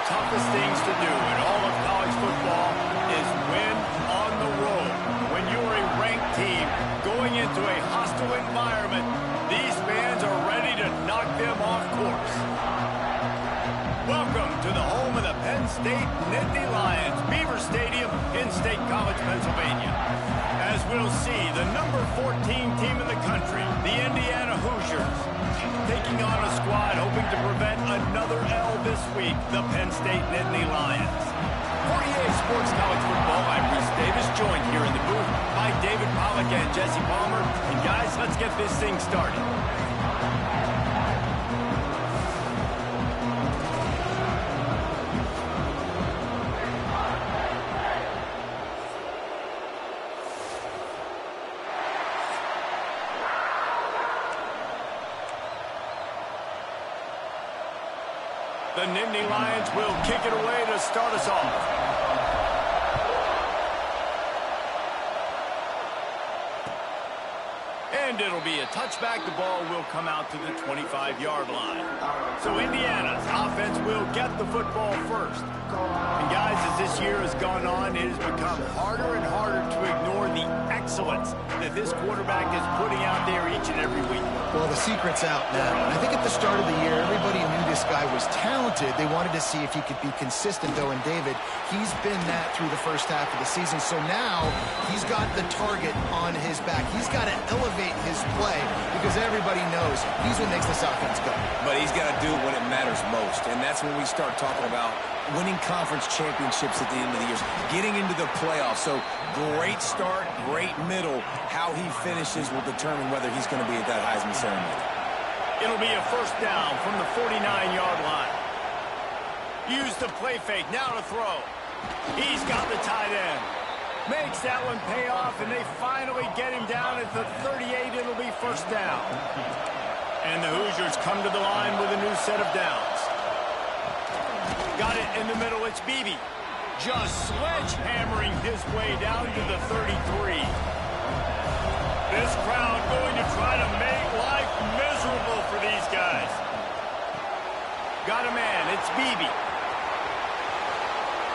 toughest things to do in all of college football is win on the road. When you're a ranked team going into a hostile environment, these fans are ready to knock them off course. Welcome to the home of the Penn State Nittany Lions, Beaver Stadium in State College, Pennsylvania. As we'll see, the number 14 team in the country, the Indiana Hoosiers, taking on a squad hoping to prevent another L this week, the Penn State Nittany Lions. 48 Sports College Football, I'm Reese Davis, joined here in the booth by David Pollack and Jesse Palmer. And guys, let's get this thing started. The Nittany Lions will kick it away to start us off. And it'll be a touchback. The ball will come out to the 25-yard line. So Indiana's offense will get the football first. And guys, as this year has gone on, it has become harder and harder to ignore the excellence that this quarterback is putting out there each and every week. Well, the secret's out now. And I think at the start of the year, everybody knew this guy was talented. They wanted to see if he could be consistent, though. And David, he's been that through the first half of the season. So now he's got the target on his back. He's got to elevate his play because everybody knows he's what makes this offense go. But he's got to do it when it matters most. And that's when we start talking about winning conference championships at the end of the year, getting into the playoffs. So great start, great middle. How he finishes will determine whether he's going to be at that Heisman ceremony. It'll be a first down from the 49-yard line. Use the play fake, now to throw. He's got the tight end. Makes that one pay off, and they finally get him down at the 38. It'll be first down. And the Hoosiers come to the line with a new set of downs. Got it in the middle, it's Beebe. Just sledgehammering his way down to the 33. This crowd going to try to make life miserable for these guys. Got a man, it's Beebe.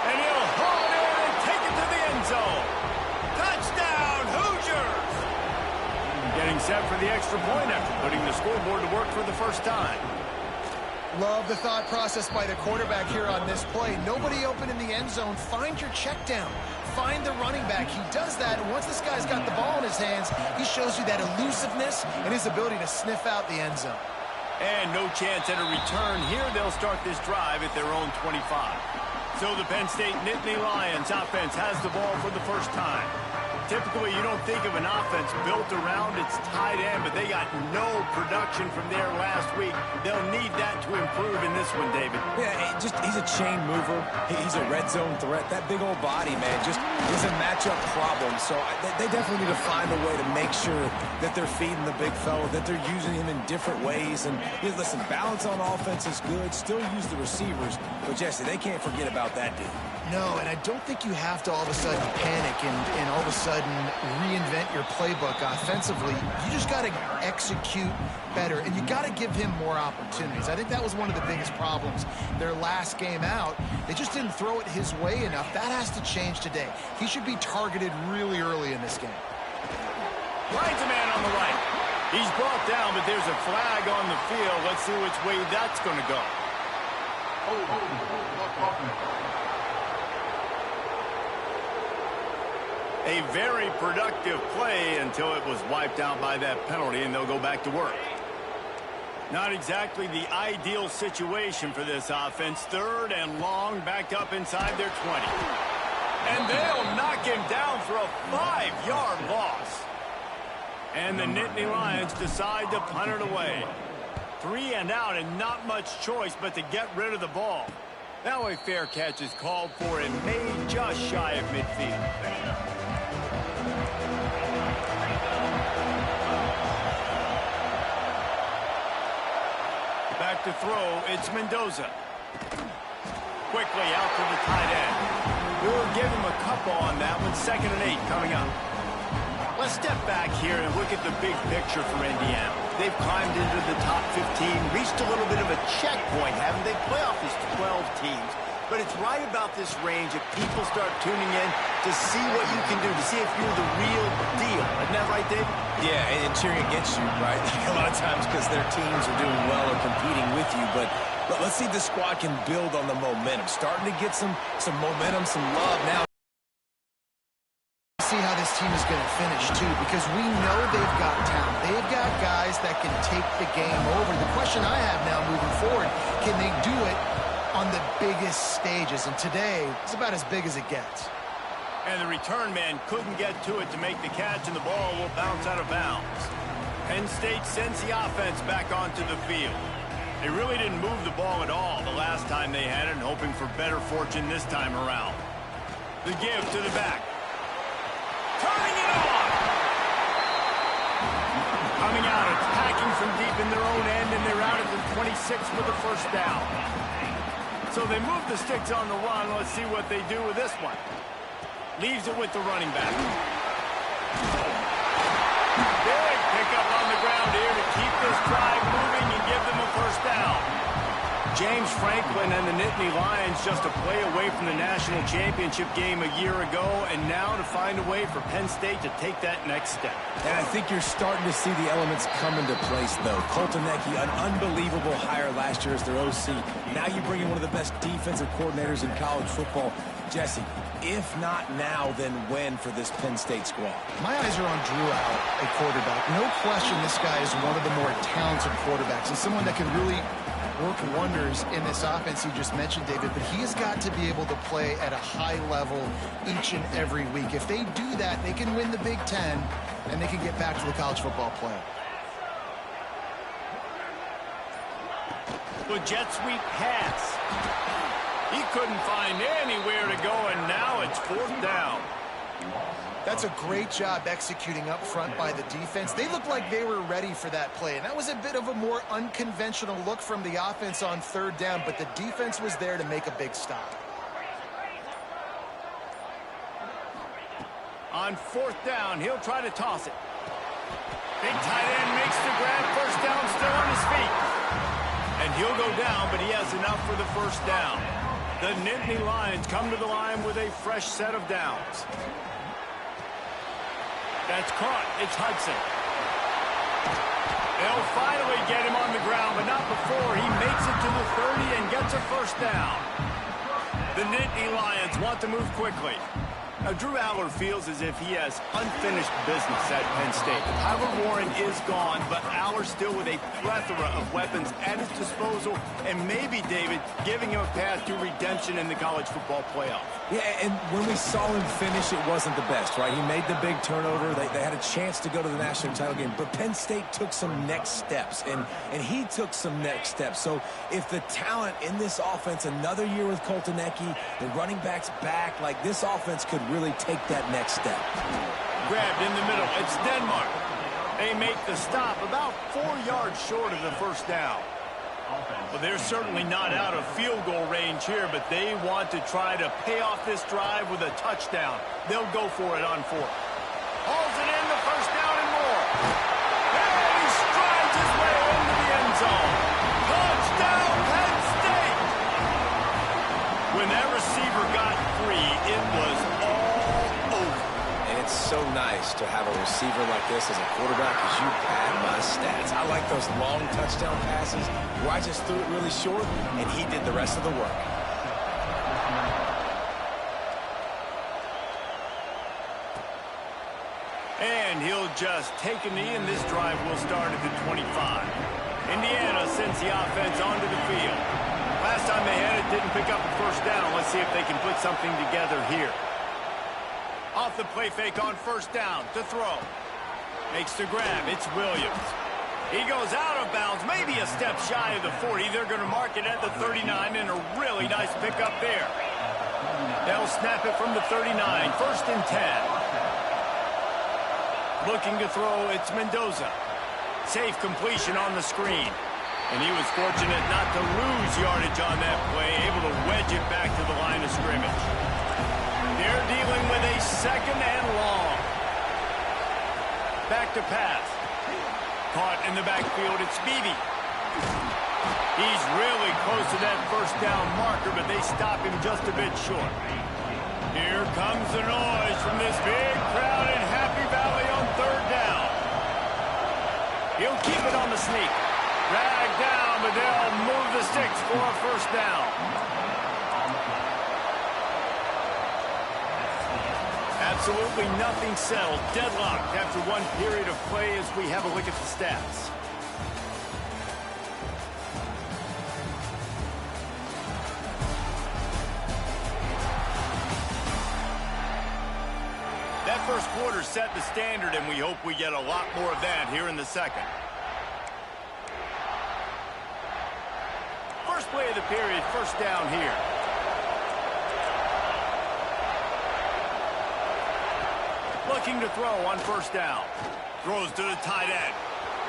And he'll haul it in and take it to the end zone. Touchdown, Hoosiers! Getting set for the extra point after putting the scoreboard to work for the first time. Love the thought process by the quarterback here on this play. Nobody open in the end zone. Find your check down. Find the running back. He does that, and once this guy's got the ball in his hands, he shows you that elusiveness and his ability to sniff out the end zone. And no chance at a return here. They'll start this drive at their own 25. So the Penn State Nittany Lions offense has the ball for the first time. Typically, you don't think of an offense built around its tight end, but they got no production from there last week. They'll need that to improve in this one, David. Yeah, he's a chain mover. He's a red zone threat. That big old body, man, just is a matchup problem. So they definitely need to find a way to make sure that they're feeding the big fella, that they're using him in different ways. And listen, balance on offense is good. Still use the receivers. But, Jesse, they can't forget about that dude. No, and I don't think you have to all of a sudden panic and all of a sudden reinvent your playbook offensively. You just got to execute better, and you got to give him more opportunities. I think that was one of the biggest problems their last game out. They just didn't throw it his way enough. That has to change today. He should be targeted really early in this game. Finds a man on the right. He's brought down, but there's a flag on the field. Let's see which way that's going to go. A very productive play until it was wiped out by that penalty, and they'll go back to work. Not exactly the ideal situation for this offense. Third and long, backed up inside their 20. And they'll knock him down for a 5-yard loss. And the Nittany Lions decide to punt it away. 3 and out, and not much choice but to get rid of the ball. Now a fair catch is called for and made just shy of midfield. Back to throw, it's Mendoza. Quickly out to the tight end. We'll give him a couple on that one. 2nd and 8 coming up. Let's step back here and look at the big picture for Indiana. They've climbed into the top 15, reached a little bit of a checkpoint, haven't they? Playoff is 12 teams. But it's right about this range that people start tuning in to see what you can do, to see if you're the real deal. Isn't that right, David? Yeah, and cheering against you, right? A lot of times because their teams are doing well or competing with you. But let's see if the squad can build on the momentum. Starting to get some momentum, some love now. See how this team is going to finish, too, because we know they've got talent. They've got guys that can take the game over. The question I have now moving forward, can they do it on the biggest stages? And today, it's about as big as it gets. And the return man couldn't get to it to make the catch, and the ball will bounce out of bounds. Penn State sends the offense back onto the field. They really didn't move the ball at all the last time they had it, and hoping for better fortune this time around. The give to the back. Turning it on! Coming out, attacking from deep in their own end, and they're out at the 26 for the first down. So they move the sticks on the run. Let's see what they do with this one. Leaves it with the running back. Big pickup on the ground here to keep this drive moving and give them a first down. James Franklin and the Nittany Lions just a play away from the national championship game a year ago, and now to find a way for Penn State to take that next step. And I think you're starting to see the elements come into place, though. Colton Necky, an unbelievable hire last year as their OC. Now you bring in one of the best defensive coordinators in college football. Jesse, if not now, then when for this Penn State squad? My eyes are on Drew Allen, a quarterback. No question this guy is one of the more talented quarterbacks and someone that can really work wonders in this offense you just mentioned, David, but he has got to be able to play at a high level each and every week. If they do that, they can win the Big Ten, and they can get back to the college football playoff. The jet sweep pass. He couldn't find anywhere to go, and now it's fourth down. That's a great job executing up front by the defense. They looked like they were ready for that play, and that was a bit of a more unconventional look from the offense on third down, but the defense was there to make a big stop. On fourth down, he'll try to toss it. Big tight end makes the grab, first down, still on his feet. And he'll go down, but he has enough for the first down. The Nittany Lions come to the line with a fresh set of downs. That's caught. It's Hudson. They'll finally get him on the ground, but not before he makes it to the 30 and gets a first down. The Nittany Lions want to move quickly. Now, Drew Aller feels as if he has unfinished business at Penn State. Tyler Warren is gone, but Aller still with a plethora of weapons at his disposal, and maybe, David, giving him a path to redemption in the college football playoff. Yeah, and when we saw him finish, it wasn't the best, right? He made the big turnover. They had a chance to go to the national title game, but Penn State took some next steps, and he took some next steps. So if the talent in this offense, another year with Colton Necky, the running backs back, like this offense could really take that next step. Grabbed in the middle. It's Denmark. They make the stop about 4 yards short of the first down. Well, they're certainly not out of field goal range here, but they want to try to pay off this drive with a touchdown. They'll go for it on fourth. Hauls it in, the first down and more. And he strides his way into the end zone. Touchdown, Penn State! When that receiver got free, it was all over. And it's so nice to have a receiver like this as a quarterback because you pad my stats. I like those long touchdown passes where I just threw it really short and he did the rest of the work. And he'll just take a knee, and this drive will start at the 25. Indiana sends the offense onto the field. Last time they had it, didn't pick up a first down. Let's see if they can put something together here. Off the play fake on first down to throw. Makes the grab. It's Williams. He goes out of bounds, maybe a step shy of the 40. They're going to mark it at the 39, and a really nice pickup there. They'll snap it from the 39. First and 10. Looking to throw, it's Mendoza. Safe completion on the screen. And he was fortunate not to lose yardage on that play, able to wedge it back to the line of scrimmage. They're dealing with a second and long. Back to pass. Caught in the backfield, it's Beebe. He's really close to that first down marker, but they stop him just a bit short. Here comes the noise from this big crowd in Happy Valley on third down. He'll keep it on the sneak. Dragged down, but they'll move the sticks for a first down. Absolutely nothing settled. Deadlocked after one period of play as we have a look at the stats. That first quarter set the standard, and we hope we get a lot more of that here in the second. First play of the period, first down here. Looking to throw on first down. Throws to the tight end.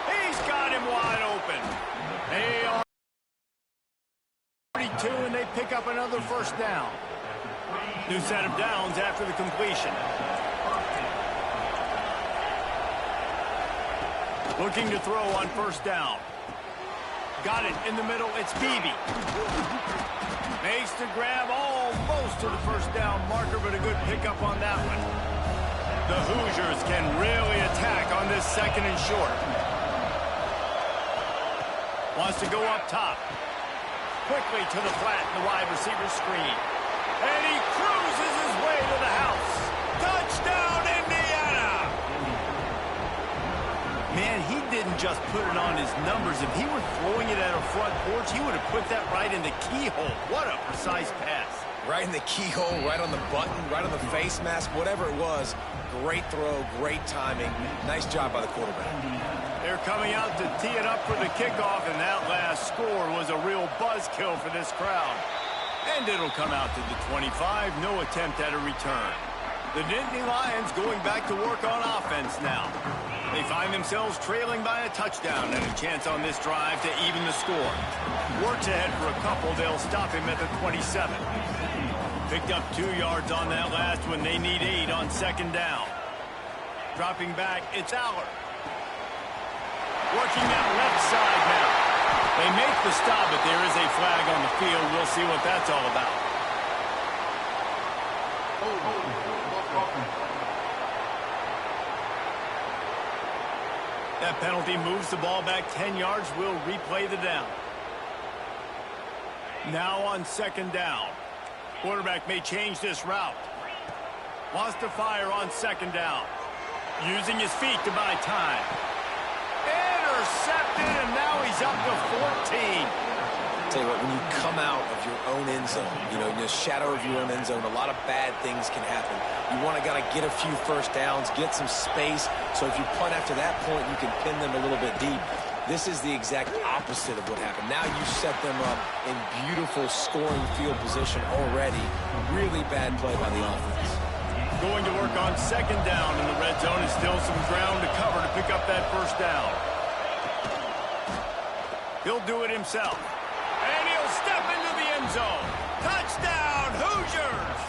He's got him wide open. They are 32, and they pick up another first down. New set of downs after the completion. Looking to throw on first down. Got it in the middle. It's Beebe. Makes the grab almost to the first down marker, but a good pickup on that one. The Hoosiers can really attack on this second and short. Wants to go up top. Quickly to the flat in the wide receiver screen. And he cruises his way to the house. Touchdown, Indiana! Man, he didn't just put it on his numbers. If he were throwing it at a front porch, he would have put that right in the keyhole. What a precise pass. Right in the keyhole, right on the button, right on the face mask, whatever it was. Great throw, great timing. Nice job by the quarterback. They're coming out to tee it up for the kickoff, and that last score was a real buzzkill for this crowd. And it'll come out to the 25, no attempt at a return. The Nittany Lions going back to work on offense now. They find themselves trailing by a touchdown and a chance on this drive to even the score. Works ahead for a couple, they'll stop him at the 27. Picked up 2 yards on that last one. They need 8 on second down. Dropping back, it's Aller. Working that left side now. They make the stop, but there is a flag on the field. We'll see what that's all about. That penalty moves the ball back 10 yards. We'll replay the down. Now on second down. Quarterback may change this route. Wants to fire on second down. Using his feet to buy time. Intercepted, and now he's up to 14. Tell you what, when you come out of your own end zone, in the shadow of your own end zone, a lot of bad things can happen. You want to get a few first downs, get some space, so if you punt after that point, you can pin them a little bit deep. This is the exact opposite of what happened. Now you set them up in beautiful scoring field position already. Really bad play by the offense. Going to work on second down in the red zone. Is still some ground to cover to pick up that first down. He'll do it himself. And he'll step into the end zone. Touchdown, Hoosiers!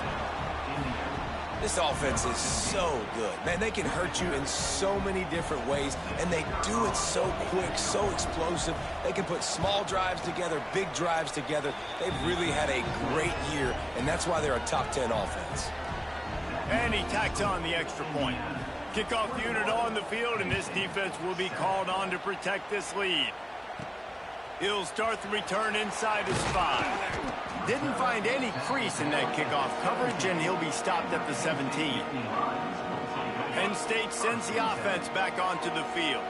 This offense is so good. Man, they can hurt you in so many different ways, and they do it so quick, so explosive. They can put small drives together, big drives together. They've really had a great year, and that's why they're a top 10 offense. And he tacks on the extra point. Kickoff unit on the field, and this defense will be called on to protect this lead. He'll start the return inside his 5. Didn't find any crease in that kickoff coverage, and he'll be stopped at the 17. Penn State sends the offense back onto the field.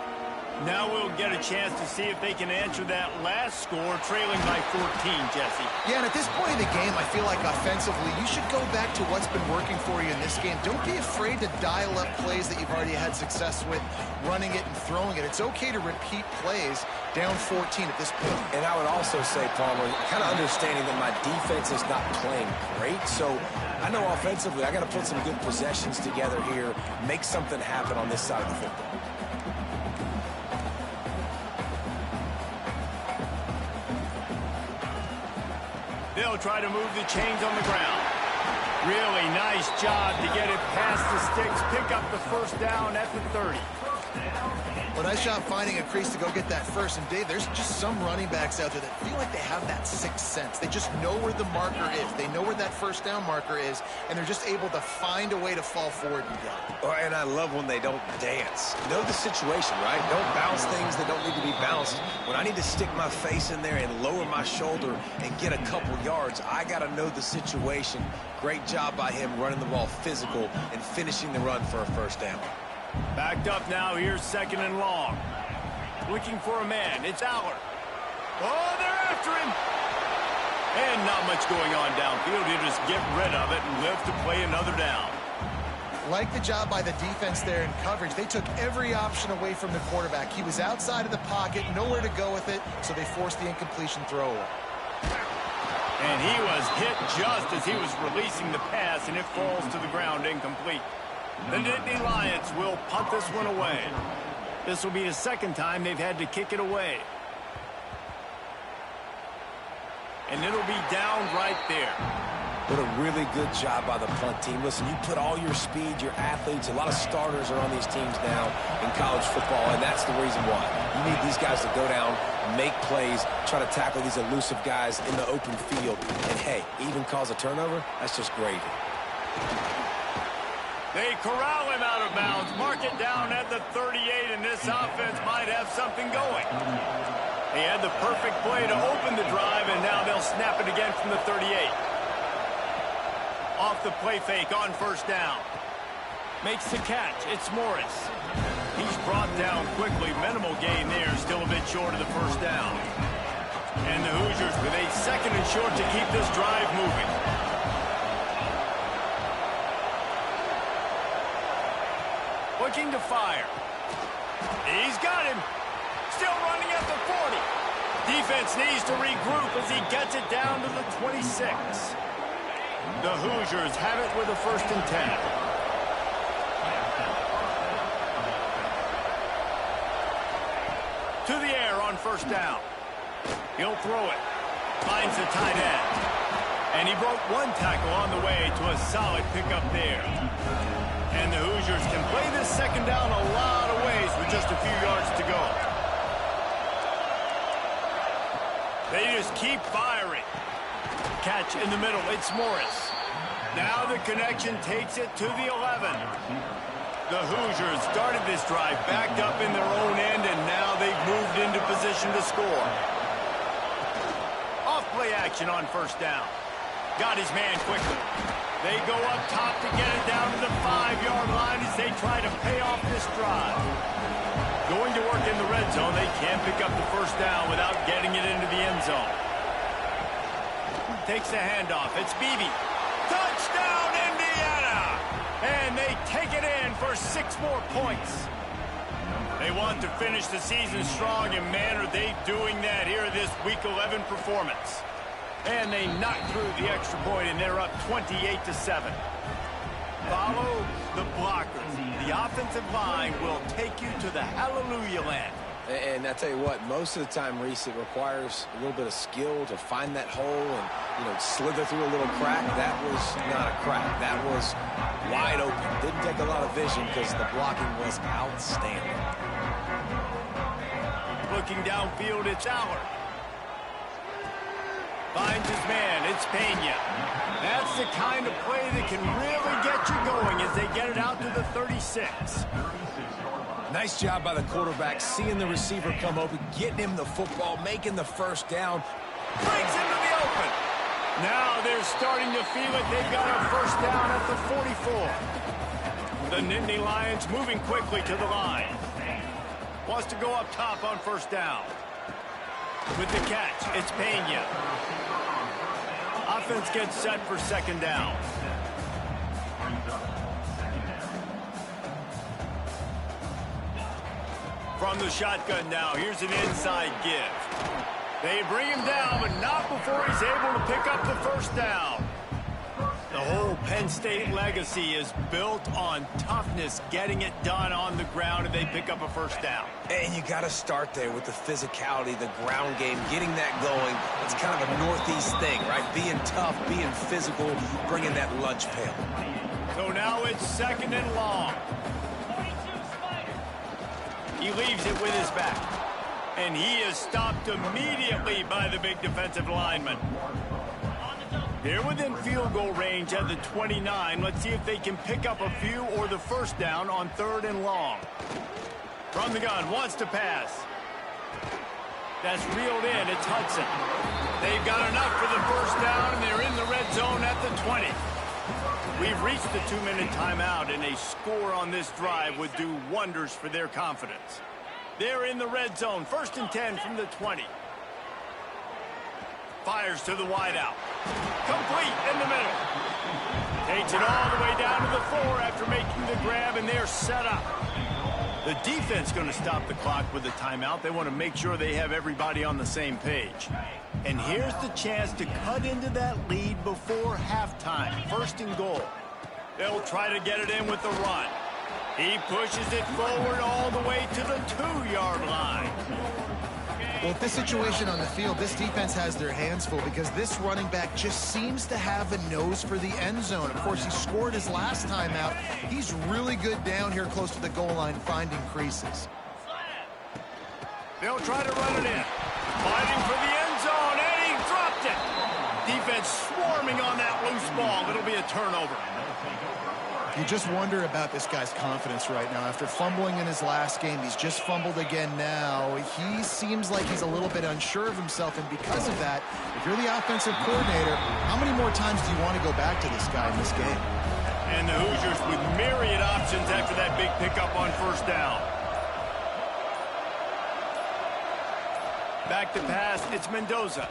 Now we'll get a chance to see if they can answer that last score, trailing by 14, Jesse. Yeah, and at this point in the game, I feel like offensively, you should go back to what's been working for you in this game. Don't be afraid to dial up plays that you've already had success with, running it and throwing it. It's okay to repeat plays down 14 at this point. And I would also say, Palmer, kind of understanding that my defense is not playing great, so I know offensively I got to put some good possessions together here, make something happen on this side of the football. They'll try to move the chains on the ground. Really nice job to get it past the sticks, pick up the first down at the 30. Well, nice job finding a crease to go get that first. And, Dave, there's just some running backs out there that feel like they have that sixth sense. They just know where the marker is. They know where that first down marker is, and they're just able to find a way to fall forward and go. Oh, and I love when they don't dance. Know the situation, right? Don't bounce things that don't need to be bounced. When I need to stick my face in there and lower my shoulder and get a couple yards, I got to know the situation. Great job by him running the ball physical and finishing the run for a first down. Backed up now. Here's 2nd and long. Looking for a man. It's Aller. Oh, they're after him. And not much going on downfield. He'll just get rid of it and live to play another down. Like the job by the defense there in coverage. They took every option away from the quarterback. He was outside of the pocket, nowhere to go with it, so they forced the incompletion throw away. And he was hit just as he was releasing the pass, and it falls to the ground incomplete. The Nittany Lions will punt this one away. This will be the 2nd time they've had to kick it away. And it'll be down right there. What a really good job by the punt team. Listen, you put all your speed, your athletes, a lot of starters are on these teams now in college football, and that's the reason why. You need these guys to go down, make plays, try to tackle these elusive guys in the open field. And, hey, even cause a turnover, that's just gravy. They corral him out of bounds, mark it down at the 38, and this offense might have something going. They had the perfect play to open the drive, and now they'll snap it again from the 38. Off the play fake on first down. Makes the catch. It's Morris. He's brought down quickly. Minimal gain there, still a bit short of the first down. And the Hoosiers with a 2nd and short to keep this drive moving. Looking to fire. He's got him. Still running at the 40. Defense needs to regroup as he gets it down to the 26. The Hoosiers have it with a 1st and 10. To the air on first down. He'll throw it. Finds the tight end. And he broke one tackle on the way to a solid pickup there. And the Hoosiers can play this 2nd down a lot of ways with just a few yards to go. They just keep firing. Catch in the middle. It's Morris. Now the connection takes it to the 11. The Hoosiers started this drive backed up in their own end, and now they've moved into position to score. Off play action on first down. Got his man quickly. They go up top to get it down to the 5-yard line as they try to pay off this drive. Going to work in the red zone, they can't pick up the first down without getting it into the end zone. Takes the handoff. It's Beebe. Touchdown, Indiana! And they take it in for 6 more points. They want to finish the season strong, and man, are they doing that here in this Week 11 performance. And they knock through the extra point, and they're up 28-7. Follow the blockers. The offensive line will take you to the hallelujah land. And I tell you what, most of the time, Reese, it requires a little bit of skill to find that hole and, slither through a little crack. That was not a crack. That was wide open. Didn't take a lot of vision because the blocking was outstanding. Looking downfield, it's Aller. Finds his man. It's Pena. That's the kind of play that can really get you going as they get it out to the 36. Nice job by the quarterback, seeing the receiver come open, getting him the football, making the first down. Breaks into the open. Now they're starting to feel it. They've got a first down at the 44. The Nittany Lions moving quickly to the line. Wants to go up top on first down. With the catch, it's Pena. Offense gets set for 2nd down. From the shotgun now, here's an inside give. They bring him down, but not before he's able to pick up the first down. The whole Penn State legacy is built on toughness, getting it done on the ground, and they pick up a first down. And you got to start there with the physicality, the ground game, getting that going. It's kind of a Northeast thing, right? Being tough, being physical, bringing that lunch pail. So now it's 2nd and long. He leaves it with his back. And he is stopped immediately by the big defensive lineman. They're within field goal range at the 29. Let's see if they can pick up a few or the first down on 3rd and long. From the gun, wants to pass. That's reeled in. It's Hudson. They've got enough for the first down, and they're in the red zone at the 20. We've reached the 2-minute timeout, and a score on this drive would do wonders for their confidence. They're in the red zone. 1st and 10 from the 20. Fires to the wideout. Complete in the middle. Takes it all the way down to the 4 after making the grab, and they're set up. The defense going to stop the clock with a timeout. They want to make sure they have everybody on the same page. And here's the chance to cut into that lead before halftime. 1st and goal. They'll try to get it in with the run. He pushes it forward all the way to the 2-yard line. Well, with this situation on the field, this defense has their hands full because this running back just seems to have a nose for the end zone. Of course, he scored his last time out. He's really good down here close to the goal line, finding creases. They'll try to run it in. Fighting for the end zone, and he dropped it. Defense swarming on that loose ball. It'll be a turnover. You just wonder about this guy's confidence right now. After fumbling in his last game, he's just fumbled again now. He seems like he's a little bit unsure of himself, and because of that, if you're the offensive coordinator, how many more times do you want to go back to this guy in this game? And the Hoosiers with myriad options after that big pickup on 1st down. Back to pass, it's Mendoza.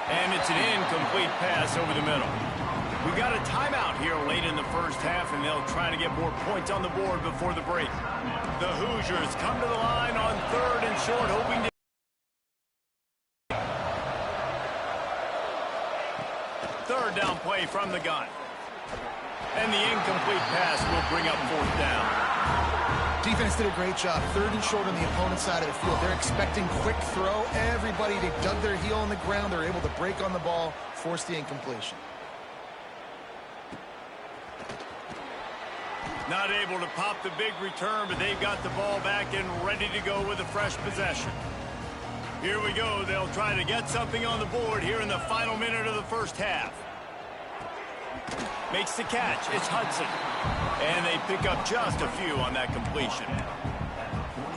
And it's an incomplete pass over the middle. We got a timeout here late in the first half, and they'll try to get more points on the board before the break. The Hoosiers come to the line on 3rd and short, hoping to... 3rd down play from the gun. And the incomplete pass will bring up 4th down. Defense did a great job. 3rd and short on the opponent's side of the field. They're expecting quick throw. Everybody, they dug their heel on the ground. They're able to break on the ball, force the incompletion. Not able to pop the big return, but they've got the ball back and ready to go with a fresh possession. Here we go. They'll try to get something on the board here in the final minute of the first half. Makes the catch. It's Hudson. And they pick up just a few on that completion.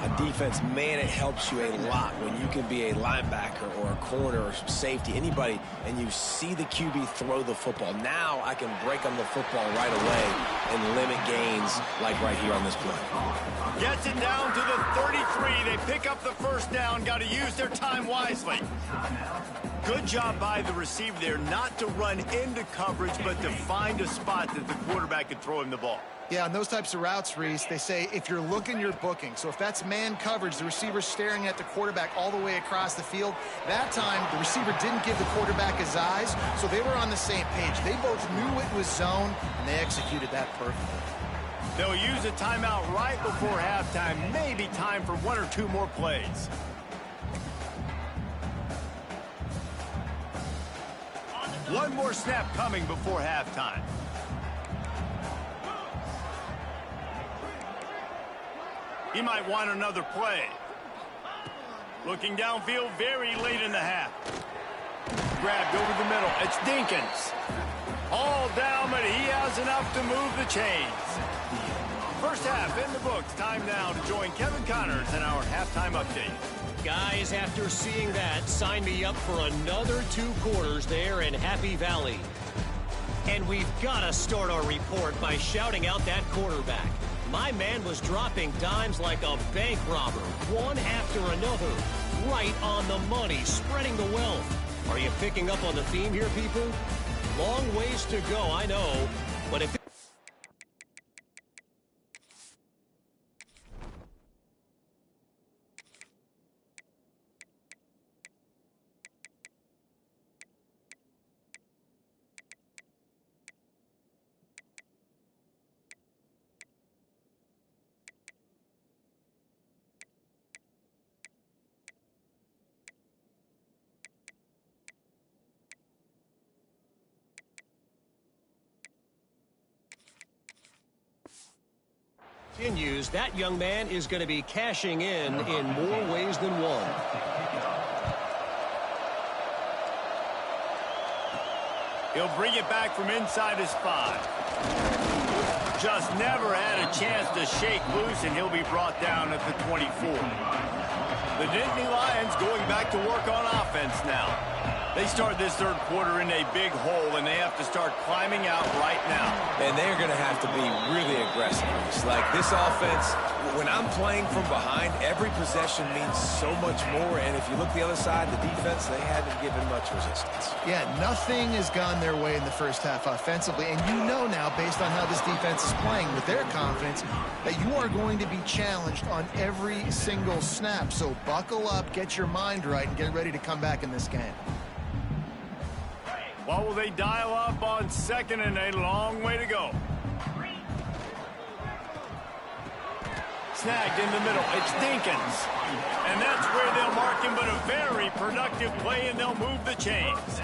On defense, man, it helps you a lot when you can be a linebacker or a corner or safety, anybody, and you see the QB throw the football. Now I can break on the football right away and limit gains like right here on this play. Gets it down to the 33. They pick up the first down. Got to use their time wisely. Good job by the receiver there not to run into coverage, but to find a spot that the quarterback could throw him the ball. Yeah, on those types of routes, Reese, they say if you're looking, you're booking. So if that's man coverage, the receiver's staring at the quarterback all the way across the field. That time, the receiver didn't give the quarterback his eyes, so they were on the same page. They both knew it was zone, and they executed that perfectly. They'll use a timeout right before halftime. Maybe time for 1 or 2 more plays. One more snap coming before halftime. He might want another play. Looking downfield very late in the half. Grabbed over the middle. It's Dinkins. All down, but he has enough to move the chains. First half in the books. Time now to join Kevin Connors in our halftime update. Guys, after seeing that, sign me up for another 2 quarters there in Happy Valley. And we've got to start our report by shouting out that quarterback. My man was dropping dimes like a bank robber, one after another, right on the money, spreading the wealth. Are you picking up on the theme here, people? Long ways to go, I know, but if Continues, that young man is going to be cashing in more ways than one. He'll bring it back from inside his 5. Just never had a chance to shake loose, and he'll be brought down at the 24. The Nittany Lions going back to work on offense now. They start this third quarter in a big hole, and they have to start climbing out right now. And they're going to have to be really aggressive. It's like this offense, when I'm playing from behind, every possession means so much more. And if you look the other side, the defense, they haven't given much resistance. Yeah, nothing has gone their way in the first half offensively. And you know now, based on how this defense is playing with their confidence, that you are going to be challenged on every single snap. So buckle up, get your mind right, and get ready to come back in this game. What will they dial up on second and a long way to go? Snagged in the middle. It's Dinkins. And that's where they'll mark him, but a very productive play, and they'll move the chains.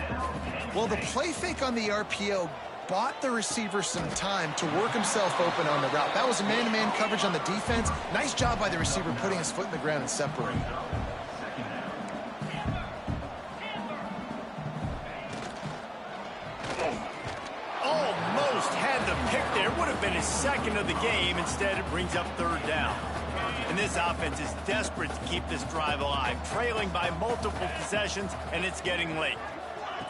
Well, the play fake on the RPO bought the receiver some time to work himself open on the route. That was a man-to-man coverage on the defense. Nice job by the receiver putting his foot in the ground and separating. Almost had the pick there. Would have been his second of the game. Instead, it brings up third down. And this offense is desperate to keep this drive alive, trailing by multiple possessions, and it's getting late.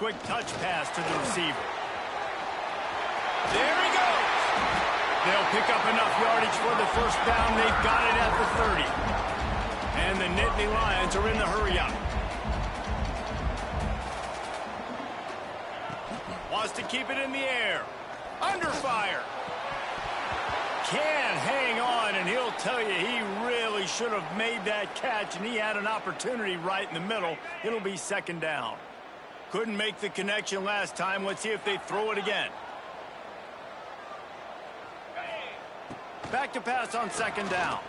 Quick touch pass to the receiver. There he goes. They'll pick up enough yardage for the first down. They've got it at the 30. And the Nittany Lions are in the hurry-up. Wants to keep it in the air. Under fire. Can hang on, and he'll tell you he really should have made that catch, and he had an opportunity right in the middle. It'll be second down. Couldn't make the connection last time. Let's see if they throw it again. Back to pass on second down.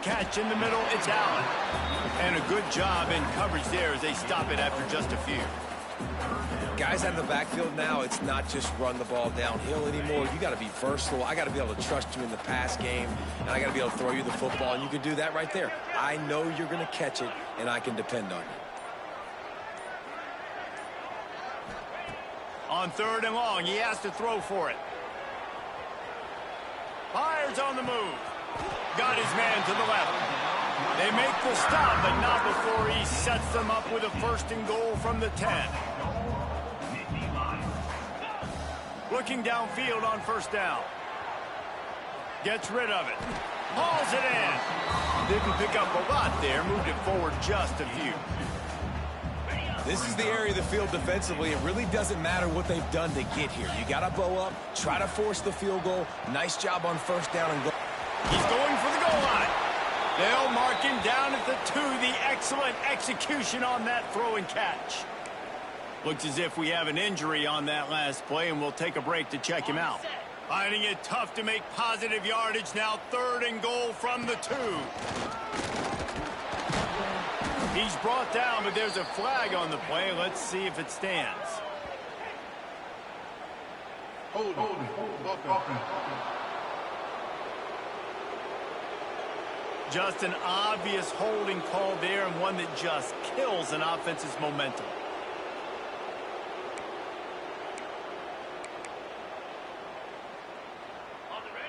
Catch in the middle, it's Allen. And a good job in coverage there as they stop it after just a few. Guys out in the backfield now, it's not just run the ball downhill anymore. You got to be versatile. I got to be able to trust you in the pass game, and I got to be able to throw you the football, and you can do that right there. I know you're going to catch it, and I can depend on you. On third and long, he has to throw for it. Fires on the move. Got his man to the left. They make the stop, but not before he sets them up with a first and goal from the 10. Looking downfield on first down. Gets rid of it. Hauls it in. Didn't pick up a lot there. Moved it forward just a few. This is the area of the field defensively. It really doesn't matter what they've done to get here. You got to bow up, try to force the field goal. Nice job on first down and goal. He's going for the goal line. They'll mark him down at the 2. The excellent execution on that throw and catch. Looks as if we have an injury on that last play, and we'll take a break to check him out. Finding it tough to make positive yardage now. Third and goal from the 2. He's brought down, but there's a flag on the play. Let's see if it stands. Just an obvious holding call there, and one that just kills an offense's momentum.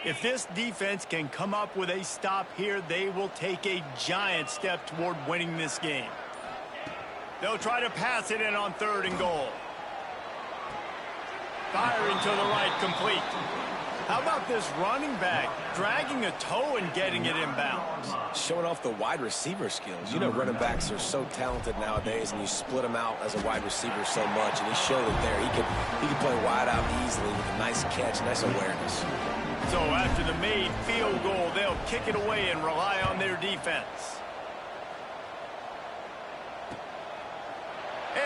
If this defense can come up with a stop here, they will take a giant step toward winning this game. They'll try to pass it in on third and goal. Firing to the right, complete. How about this running back dragging a toe and getting it inbounds? Showing off the wide receiver skills. You know, running backs are so talented nowadays, and you split them out as a wide receiver so much, and he showed it there. He could play wide out easily with a nice catch, nice awareness. So after the made field goal, they'll kick it away and rely on their defense.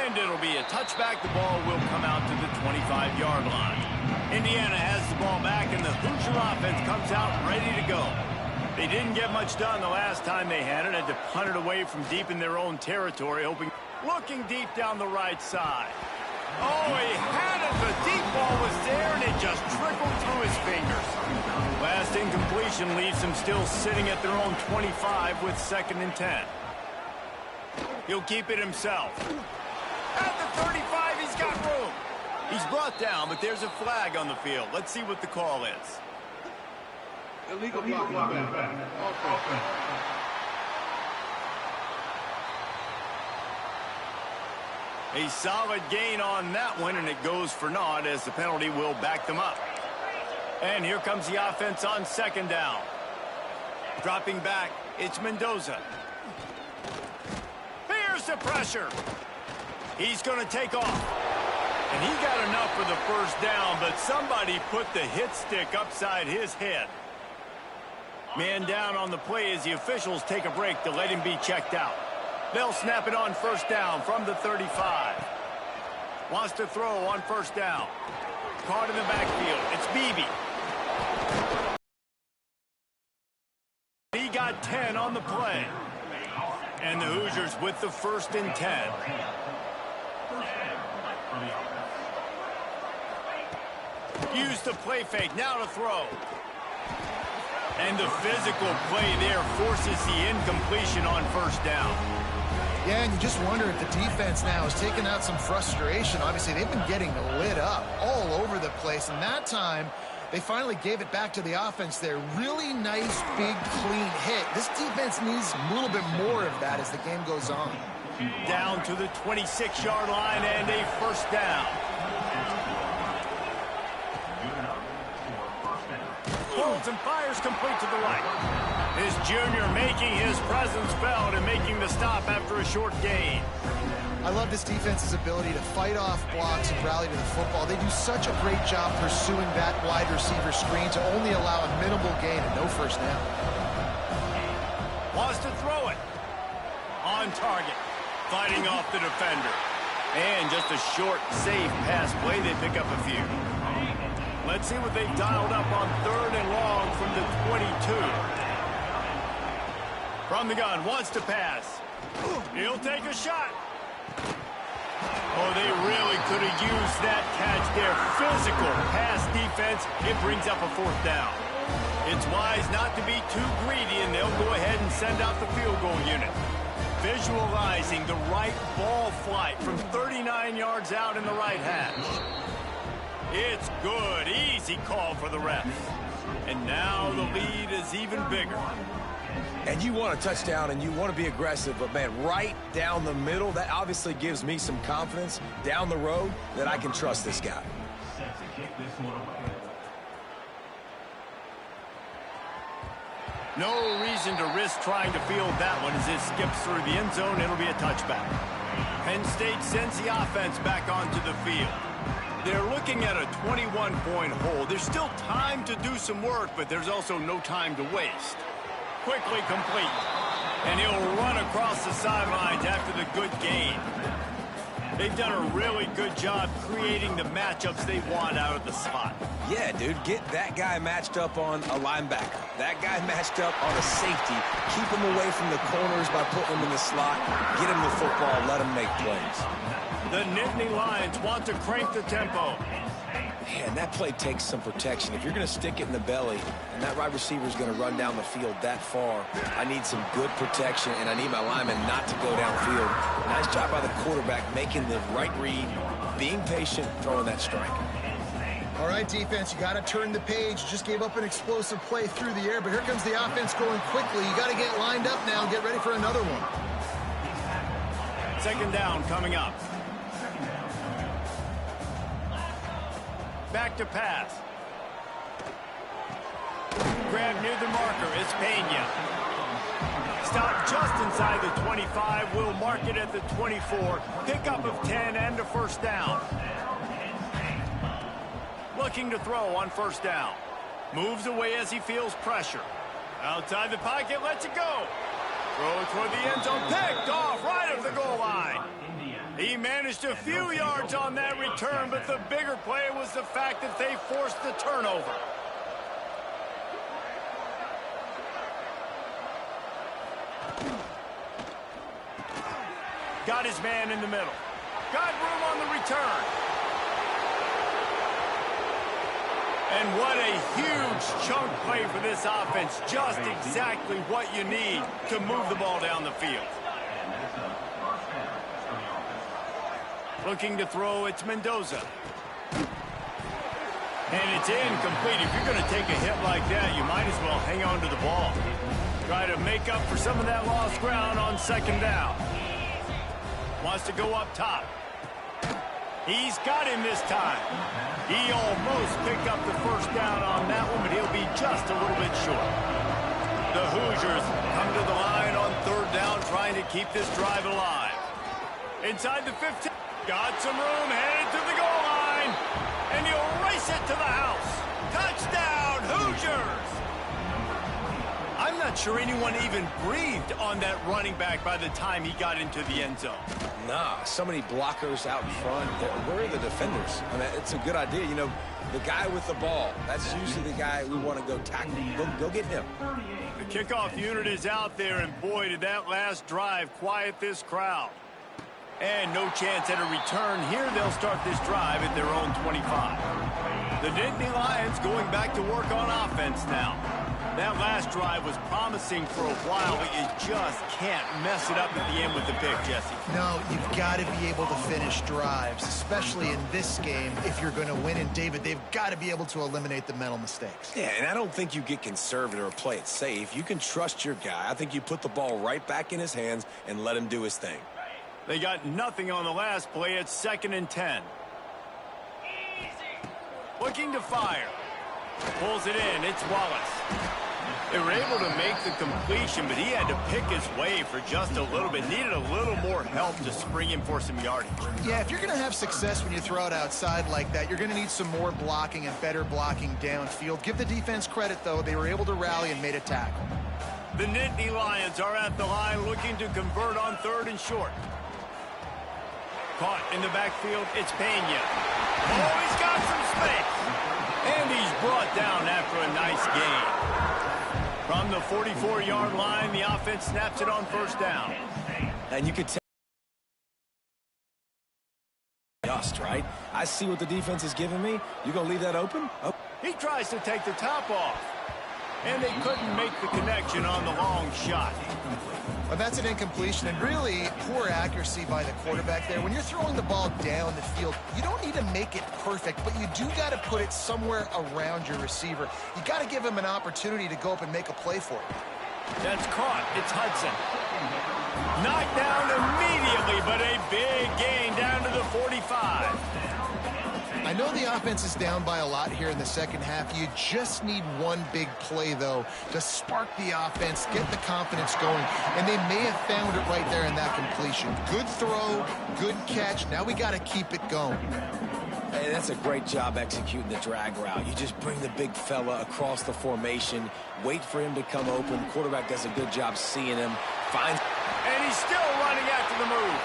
And it'll be a touchback. The ball will come out to the 25-yard line. Indiana has the ball back, and the Hoosier offense comes out ready to go. They didn't get much done the last time they had it. Had to punt it away from deep in their own territory, looking deep down the right side. Oh, he had it. The deep ball was there, and it just trickled through his fingers. Last incompletion leaves him still sitting at their own 25 with 2nd and 10. He'll keep it himself. At the 35, he's got room. He's brought down, but there's a flag on the field. Let's see what the call is. Illegal block. A solid gain on that one, and it goes for naught as the penalty will back them up. And here comes the offense on 2nd down. Dropping back, it's Mendoza. Here's the pressure. He's going to take off. And he got enough for the 1st down, but somebody put the hit stick upside his head. Man down on the play as the officials take a break to let him be checked out. They'll snap it on 1st down from the 35. Wants to throw on 1st down. Caught in the backfield. It's Beebe. He got 10 on the play. And the Hoosiers with the 1st and 10. Use the play fake. Now to throw. And the physical play there forces the incompletion on 1st down. Yeah, and you just wonder if the defense now is taking out some frustration. Obviously, they've been getting lit up all over the place, and that time they finally gave it back to the offense there. Really nice, big, clean hit. This defense needs a little bit more of that as the game goes on. Down to the 26-yard line and a 1st down. Holds and fires complete to the right. This junior making his presence felt and making the stop after a short gain. I love this defense's ability to fight off blocks and rally to the football. They do such a great job pursuing that wide receiver screen to only allow a minimal gain and no 1st down. Wants to throw it. On target. Fighting off the defender. And just a short, safe pass play. They pick up a few. Let's see what they've dialed up on 3rd and long from the 22. From the gun, wants to pass. He'll take a shot. Oh, they really could have used that catch there. Physical pass defense. It brings up a 4th down. It's wise not to be too greedy, and they'll go ahead and send out the field goal unit. Visualizing the right ball flight from 39 yards out in the right hash. It's good. Easy call for the refs. And now the lead is even bigger. And you want a touchdown and you want to be aggressive, but man, right down the middle, that obviously gives me some confidence down the road that I can trust this guy. No reason to risk trying to field that one as it skips through the end zone. It'll be a touchback. Penn State sends the offense back onto the field. They're looking at a 21-point hole. There's still time to do some work, but there's also no time to waste. Quickly complete. And he'll run across the sidelines after the good gain. They've done a really good job creating the matchups they want out of the slot. Yeah, dude, get that guy matched up on a linebacker. That guy matched up on a safety. Keep him away from the corners by putting him in the slot. Get him the football. Let him make plays. The Nittany Lions want to crank the tempo. Man, that play takes some protection. If you're going to stick it in the belly and that wide receiver is going to run down the field that far, I need some good protection, and I need my lineman not to go downfield. Nice job by the quarterback making the right read, being patient, throwing that strike. All right, defense, you got to turn the page. You just gave up an explosive play through the air, but here comes the offense going quickly. You got to get lined up now and get ready for another one. 2nd down coming up. Back to pass. Grab near the marker. It's Pena. Stop just inside the 25. We'll mark it at the 24. Pickup of 10 and a 1st down. Looking to throw on 1st down. Moves away as he feels pressure. Outside the pocket, lets it go. Throw it toward the end zone. Picked off right of the goal line. He managed a few yards on that return, but the bigger play was the fact that they forced the turnover. Got his man in the middle. Got room on the return. And what a huge chunk play for this offense. Just exactly what you need to move the ball down the field. Looking to throw, it's Mendoza. And it's incomplete. If you're going to take a hit like that, you might as well hang on to the ball. Try to make up for some of that lost ground on second down. Wants to go up top. He's got him this time. He almost picked up the first down on that one, but he'll be just a little bit short. The Hoosiers come to the line on third down, trying to keep this drive alive. Inside the 15. Got some room, headed to the goal line. And he'll race it to the house. Touchdown, Hoosiers! I'm not sure anyone even breathed on that running back by the time he got into the end zone. Nah, so many blockers out in front. Where are the defenders? I mean, it's a good idea. You know, the guy with the ball, that's usually the guy we want to go tackle. Go get him. The kickoff unit is out there, and boy, did that last drive quiet this crowd. And no chance at a return here. They'll start this drive at their own 25. The Nittany Lions going back to work on offense now. That last drive was promising for a while, but you just can't mess it up at the end with the pick, Jesse. No, you've got to be able to finish drives, especially in this game if you're going to win. And, David, they've got to be able to eliminate the mental mistakes. Yeah, and I don't think you get conservative or play it safe. You can trust your guy. I think you put the ball right back in his hands and let him do his thing. They got nothing on the last play. It's 2nd and 10. Looking to fire. Pulls it in. It's Wallace. They were able to make the completion, but he had to pick his way for just a little bit. Needed a little more help to spring him for some yardage. Yeah, if you're going to have success when you throw it outside like that, you're going to need some more blocking and better blocking downfield. Give the defense credit, though. They were able to rally and made a tackle. The Nittany Lions are at the line looking to convert on 3rd and short. Caught in the backfield, it's Pena. Oh, he's got some space. And he's brought down after a nice gain. From the 44-yard line, the offense snaps it on 1st down. And you could tell. Just, right? I see what the defense is giving me. You going to leave that open? Oh. He tries to take the top off. And they couldn't make the connection on the long shot. Well, that's an incompletion, and really poor accuracy by the quarterback there. When you're throwing the ball down the field, you don't need to make it perfect, but you do got to put it somewhere around your receiver. You got to give him an opportunity to go up and make a play for it. That's caught. It's Hudson. Knocked down immediately, but a big gain down to the 45. I know the offense is down by a lot here in the second half. You just need one big play, though, to spark the offense, get the confidence going, and they may have found it right there in that completion. Good throw, good catch. Now we got to keep it going. Hey, that's a great job executing the drag route. You just bring the big fella across the formation, wait for him to come open. Quarterback does a good job seeing him. Finds. And he's still running after the move.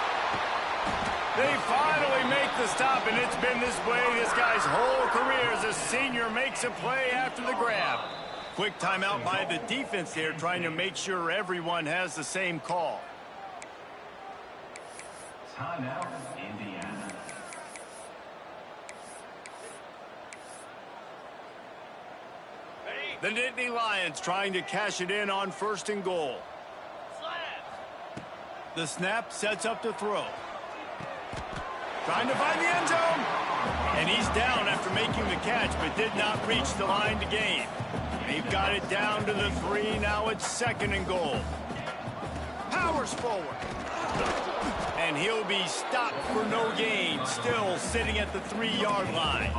They finally make the stop, and it's been this way this guy's whole career as a senior makes a play after the grab. Quick timeout by the defense there, trying to make sure everyone has the same call. Timeout, Indiana. The Nittany Lions trying to cash it in on 1st and goal. The snap sets up to throw. Trying to find the end zone. And he's down after making the catch, but did not reach the line to gain. They've got it down to the 3. Now it's 2nd and goal. Powers forward. And he'll be stopped for no gain. Still sitting at the 3-yard line.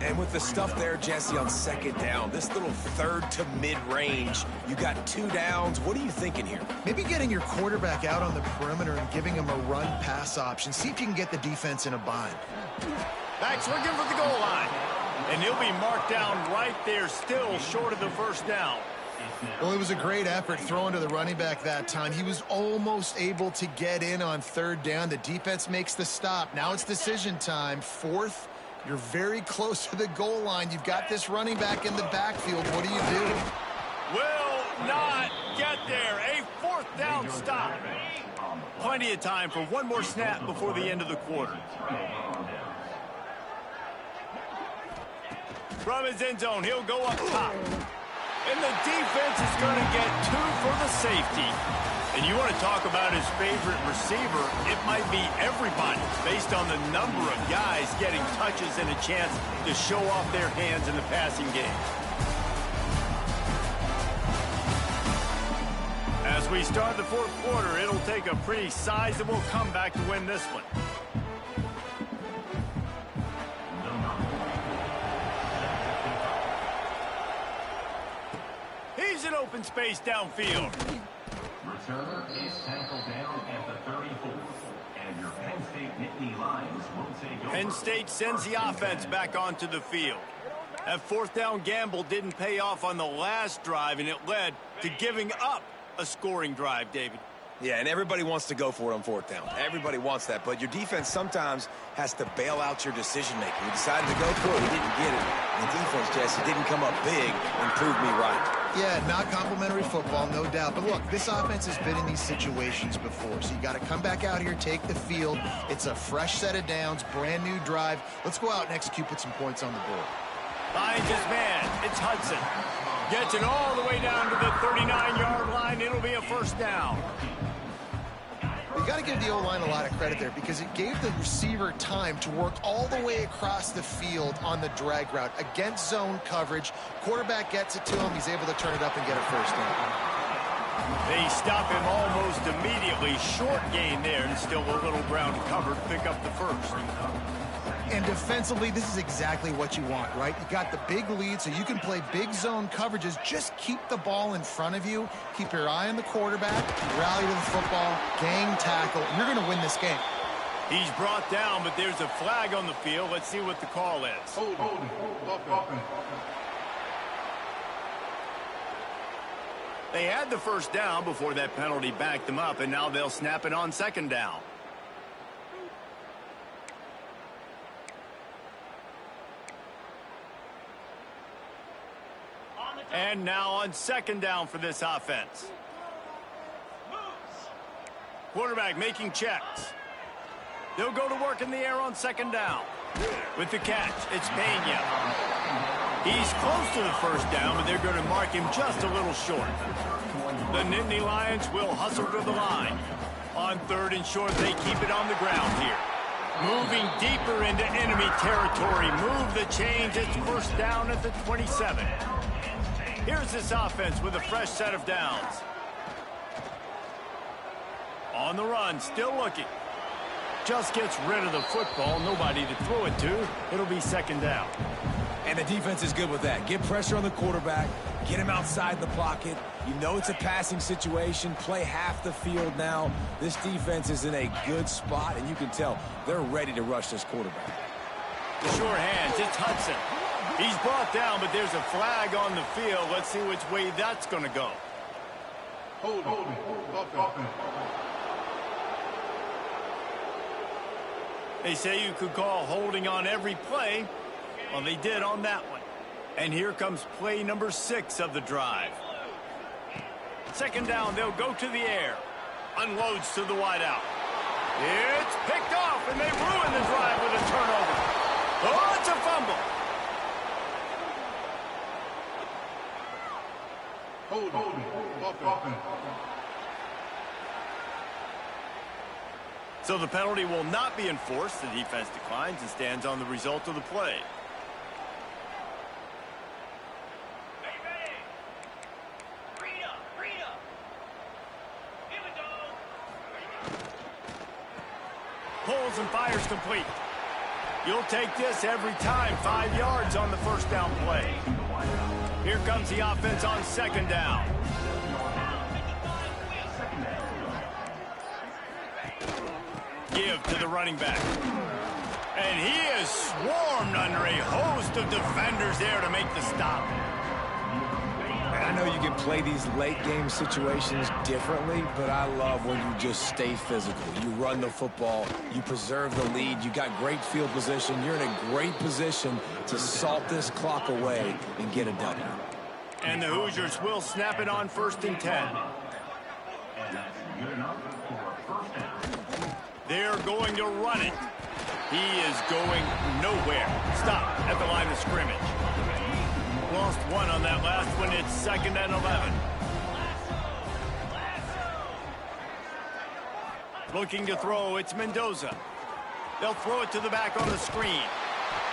And with the stuff there, Jesse, on 2nd down, this little 3rd to mid-range, you got 2 downs. What are you thinking here? Maybe getting your quarterback out on the perimeter and giving him a run-pass option. See if you can get the defense in a bind. Back's looking for the goal line. And he'll be marked down right there, still short of the 1st down. Well, it was a great effort throwing to the running back that time. He was almost able to get in on 3rd down. The defense makes the stop. Now it's decision time. 4th. You're very close to the goal line. You've got this running back in the backfield. What do you do? Will not get there. A 4th down stop. Plenty of time for one more snap before the end of the quarter. From his end zone, he'll go up top. And the defense is going to get 2 for the safety. And you want to talk about his favorite receiver, it might be everybody based on the number of guys getting touches and a chance to show off their hands in the passing game. As we start the fourth quarter, it'll take a pretty sizable comeback to win this one. He's in open space downfield. Returner is tackled down at the 34. And your Penn State Nittany Lions will take over. Penn State sends the offense back onto the field. That fourth down gamble didn't pay off on the last drive, and it led to giving up a scoring drive, David. Yeah, and everybody wants to go for it on fourth down. Everybody wants that, but your defense sometimes has to bail out your decision-making. You decided to go for it, you didn't get it. And the defense, Jesse, didn't come up big and prove me right. Yeah, not complimentary football, no doubt. But look, this offense has been in these situations before, so you got to come back out here, take the field. It's a fresh set of downs, brand new drive. Let's go out and execute, put some points on the board. Finds his man. It's Hudson. Gets it all the way down to the 39-yard line. It'll be a first down. You got to give the O-line a lot of credit there because it gave the receiver time to work all the way across the field on the drag route against zone coverage. Quarterback gets it to him. He's able to turn it up and get a first down. They stop him almost immediately. Short gain there, and still a little ground covered. Pick up the first. And defensively, this is exactly what you want, right? You got the big lead, so you can play big zone coverages. Just keep the ball in front of you. Keep your eye on the quarterback. Rally to the football. Gang tackle. You're going to win this game. He's brought down, but there's a flag on the field. Let's see what the call is. Hold. They had the first down before that penalty backed them up, and now they'll snap it on second down. And now on second down for this offense. Quarterback making checks. They'll go to work in the air on second down. With the catch, it's Penn. He's close to the first down, but they're going to mark him just a little short. The Nittany Lions will hustle to the line. On third and short, they keep it on the ground here. Moving deeper into enemy territory. Move the chains. It's first down at the 27. Here's this offense with a fresh set of downs. On the run, still looking. Just gets rid of the football. Nobody to throw it to. It'll be second down. And the defense is good with that. Get pressure on the quarterback. Get him outside the pocket. You know it's a passing situation. Play half the field now. This defense is in a good spot, and you can tell they're ready to rush this quarterback. The short hands, it's Hudson. He's brought down, but there's a flag on the field. Let's see which way that's going to go. Hold. They say you could call holding on every play. Well, they did on that one. And here comes play number 6 of the drive. Second down, they'll go to the air. Unloads to the wideout. It's picked off, and they ruin the drive with a turnover. Oh, it's a fumble. Hold. So the penalty will not be enforced. The defense declines and stands on the result of the play. Pulls and fires complete. You'll take this every time. 5 yards on the first down play. Here comes the offense on second down. Give to the running back. And he is swarmed under a host of defenders there to make the stop. I know you can play these late game situations differently, but I love when you just stay physical. You run the football, you preserve the lead, you got great field position, you're in a great position to salt this clock away and get a W. And the Hoosiers will snap it on first and 10. And that's good enough for a first down. They're going to run it. He is going nowhere. Stop at the line of scrimmage. Lost one on that last one. It's 2nd and 11. Looking to throw, it's Mendoza. They'll throw it to the back on the screen.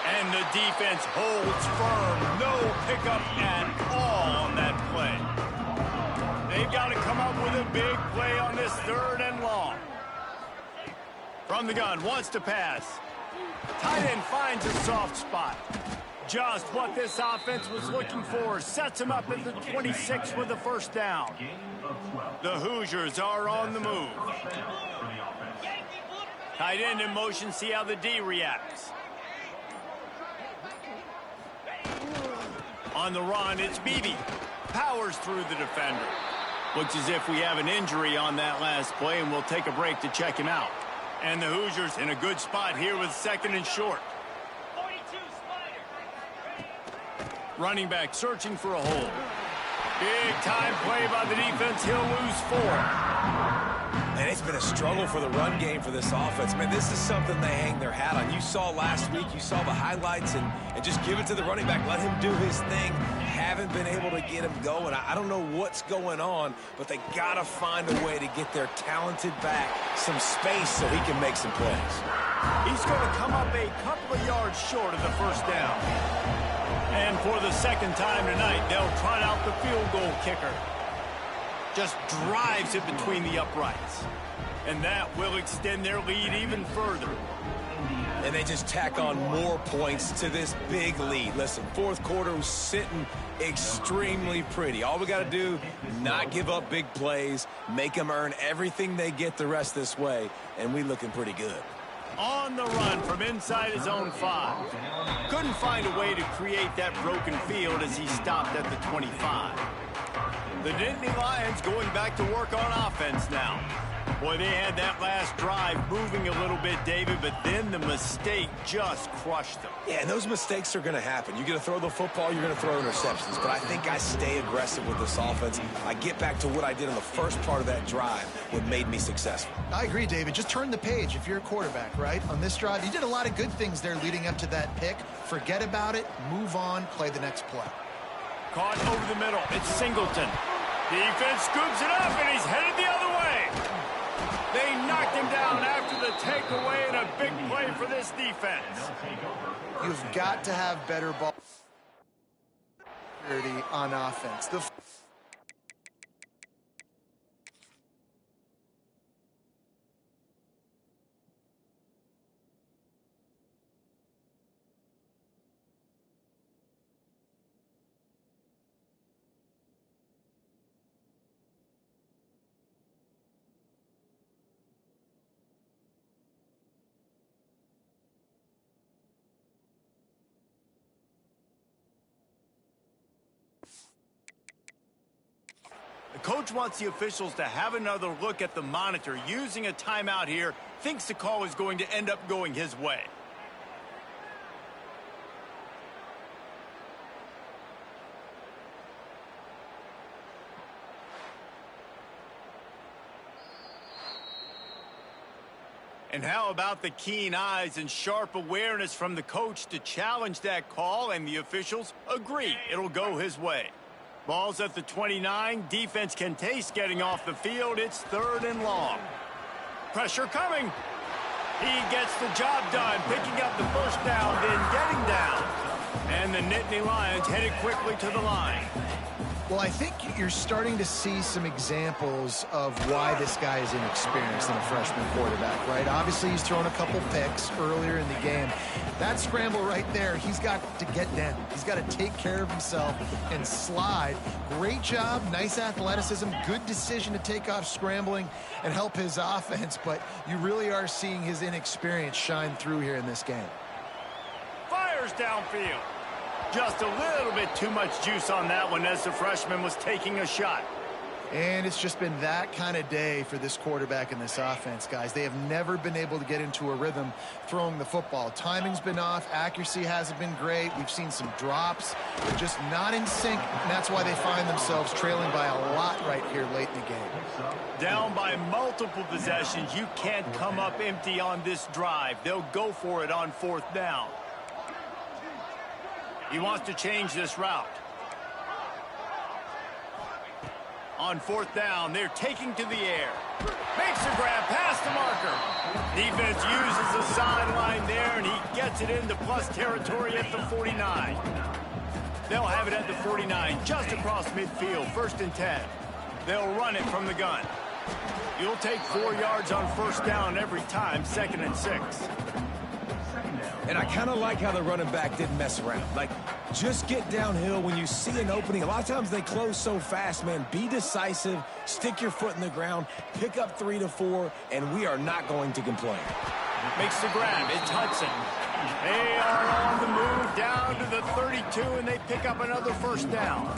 And the defense holds firm. No pickup at all on that play. They've got to come up with a big play on this 3rd and long. From the gun, wants to pass. Tight end finds a soft spot. Just what this offense was looking for. Sets him up at the 26 with the 1st down. The Hoosiers are on the move. Tight end in motion, see how the D reacts. On the run, it's Beebe. Powers through the defender. Looks as if we have an injury on that last play, and we'll take a break to check him out. And the Hoosiers in a good spot here with 2nd and short. Running back searching for a hole. Big time play by the defense. He'll lose 4. And it's been a struggle for the run game for this offense. Man, this is something they hang their hat on. You saw last week, you saw the highlights, and just give it to the running back. Let him do his thing. Haven't been able to get him going. I don't know what's going on, but they got to find a way to get their talented back some space so he can make some plays. He's going to come up a couple of yards short of the 1st down. And for the 2nd time tonight, they'll trot out the field goal kicker. Just drives it between the uprights. And that will extend their lead even further. And they just tack on more points to this big lead. Listen, 4th quarter was sitting extremely pretty. All we got to do, not give up big plays, make them earn everything they get the rest this way, and we looking pretty good. On the run from inside his own 5. Couldn't find a way to create that broken field as he stopped at the 25. The Nittany Lions going back to work on offense now. Boy, they had that last drive moving a little bit, David, but then the mistake just crushed them. Yeah, and those mistakes are going to happen. You're going to throw the football, you're going to throw interceptions. But I think I stay aggressive with this offense. I get back to what I did in the first part of that drive, what made me successful. I agree, David. Just turn the page if you're a quarterback, right? On this drive, you did a lot of good things there leading up to that pick. Forget about it, move on, play the next play. Caught over the middle. It's Singleton. Defense scoops it up, and he's headed the other way. They knocked him down after the takeaway, and a big play for this defense. You've got to have better ball security on offense. The coach wants the officials to have another look at the monitor. Using a timeout here, thinks the call is going to end up going his way. And how about the keen eyes and sharp awareness from the coach to challenge that call, and the officials agree it'll go his way. Ball's at the 29. Defense can taste getting off the field. It's 3rd and long. Pressure coming. He gets the job done, picking up the 1st down, then getting down. And the Nittany Lions headed quickly to the line. Well, I think you're starting to see some examples of why this guy is inexperienced in a freshman quarterback, right? Obviously, he's thrown a couple picks earlier in the game. That scramble right there, he's got to get down. He's got to take care of himself and slide. Great job, nice athleticism, good decision to take off scrambling and help his offense, but you really are seeing his inexperience shine through here in this game. Fires downfield. Just a little bit too much juice on that one as the freshman was taking a shot. And it's just been that kind of day for this quarterback and this offense, guys. They have never been able to get into a rhythm throwing the football. Timing's been off. Accuracy hasn't been great. We've seen some drops. They're just not in sync, and that's why they find themselves trailing by a lot right here late in the game. Down by multiple possessions, you can't come up empty on this drive. They'll go for it on 4th down. He wants to change this route. On 4th down, they're taking to the air. Makes a grab past the marker. Defense uses the sideline there, and he gets it into plus territory at the 49. They'll have it at the 49, just across midfield, 1st and 10. They'll run it from the gun. You'll take 4 yards on 1st down every time, 2nd and 6. And I kind of like how the running back didn't mess around. Like, just get downhill when you see an opening. A lot of times they close so fast, man. Be decisive, stick your foot in the ground, pick up 3 to 4, and we are not going to complain. Makes the grab. It's Hudson. They are on the move down to the 32, and they pick up another 1st down.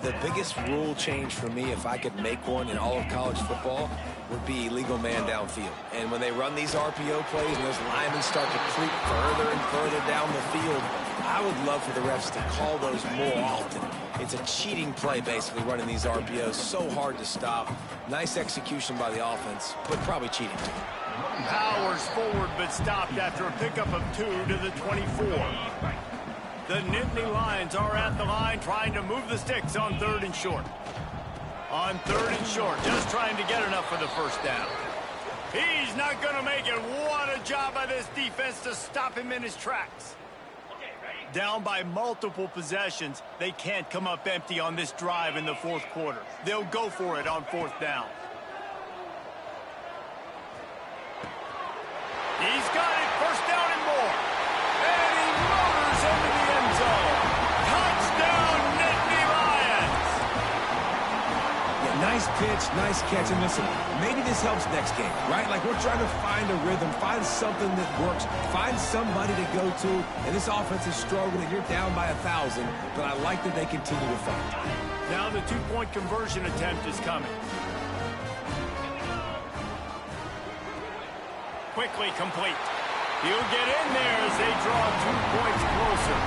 The biggest rule change for me, if I could make one in all of college football, would be illegal man downfield. And when they run these RPO plays and those linemen start to creep further and further down the field, I would love for the refs to call those more often. It's a cheating play, basically, running these RPOs. So hard to stop. Nice execution by the offense, but probably cheating. Powers forward, but stopped after a pickup of 2 to the 24. The Nittany Lions are at the line trying to move the sticks on 3rd and short. On 3rd and short, just trying to get enough for the 1st down. He's not going to make it. What a job by this defense to stop him in his tracks. Down by multiple possessions, they can't come up empty on this drive in the 4th quarter. They'll go for it on 4th down. He's got it, 1st down and more. And he motors into the end zone. Touchdown, Nittany Lions. Yeah, nice pitch, nice catch. And listen, maybe this helps next game, right? Like, we're trying to find a rhythm, find something that works, find somebody to go to. And this offense is struggling, and you're down by 1,000. But I like that they continue to fight. Now the 2-point conversion attempt is coming. Quickly complete. He'll get in there as they draw 2 points closer.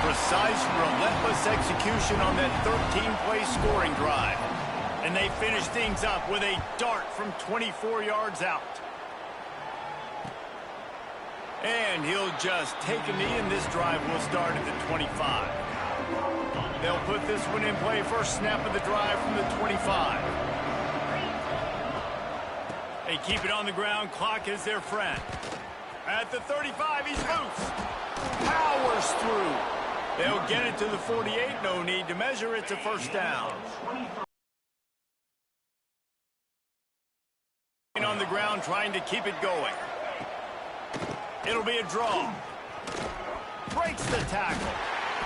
Precise, relentless execution on that 13-play scoring drive. And they finish things up with a dart from 24 yards out. And he'll just take a knee, and this drive will start at the 25. They'll put this one in play. First snap of the drive from the 25. They keep it on the ground. Clock is their friend. At the 35, he's loose. Powers through. They'll get it to the 48. No need to measure. It's a 1st down. On the ground, trying to keep it going. It'll be a draw. Breaks the tackle.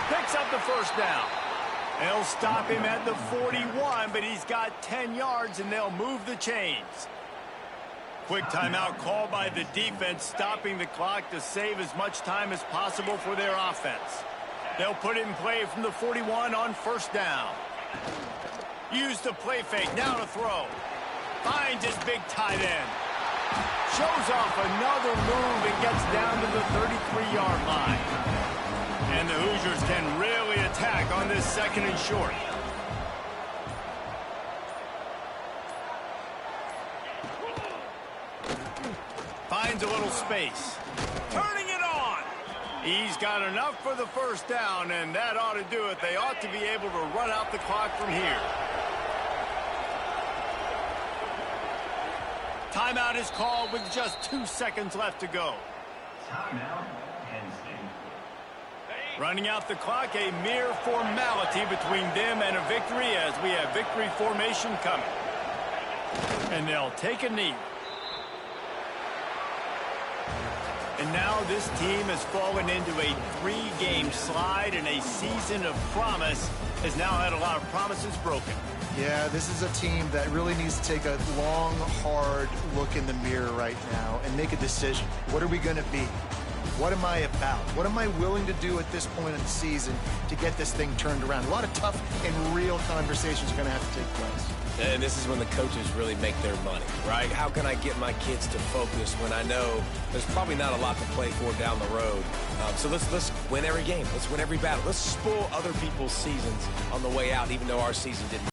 Picks up the 1st down. They'll stop him at the 41, but he's got 10 yards, and they'll move the chains. Quick timeout call by the defense, stopping the clock to save as much time as possible for their offense. They'll put it in play from the 41 on 1st down. Use the play fake, now to throw. Finds his big tight end. Shows off another move and gets down to the 33-yard line. And the Hoosiers can really attack on this 2nd and short. Finds a little space. Turning it on. He's got enough for the 1st down, and that ought to do it. They ought to be able to run out the clock from here. Timeout is called with just 2 seconds left to go. Timeout, Penn State. Running out the clock, a mere formality between them and a victory as we have victory formation coming. And they'll take a knee. And now this team has fallen into a 3-game slide, and a season of promise has now had a lot of promises broken. Yeah, this is a team that really needs to take a long, hard look in the mirror right now and make a decision. What are we going to be? What am I about? What am I willing to do at this point in the season to get this thing turned around? A lot of tough and real conversations are going to have to take place. And this is when the coaches really make their money, right? How can I get my kids to focus when I know there's probably not a lot to play for down the road? So let's win every game. Let's win every battle. Let's spoil other people's seasons on the way out, even though our season didn't.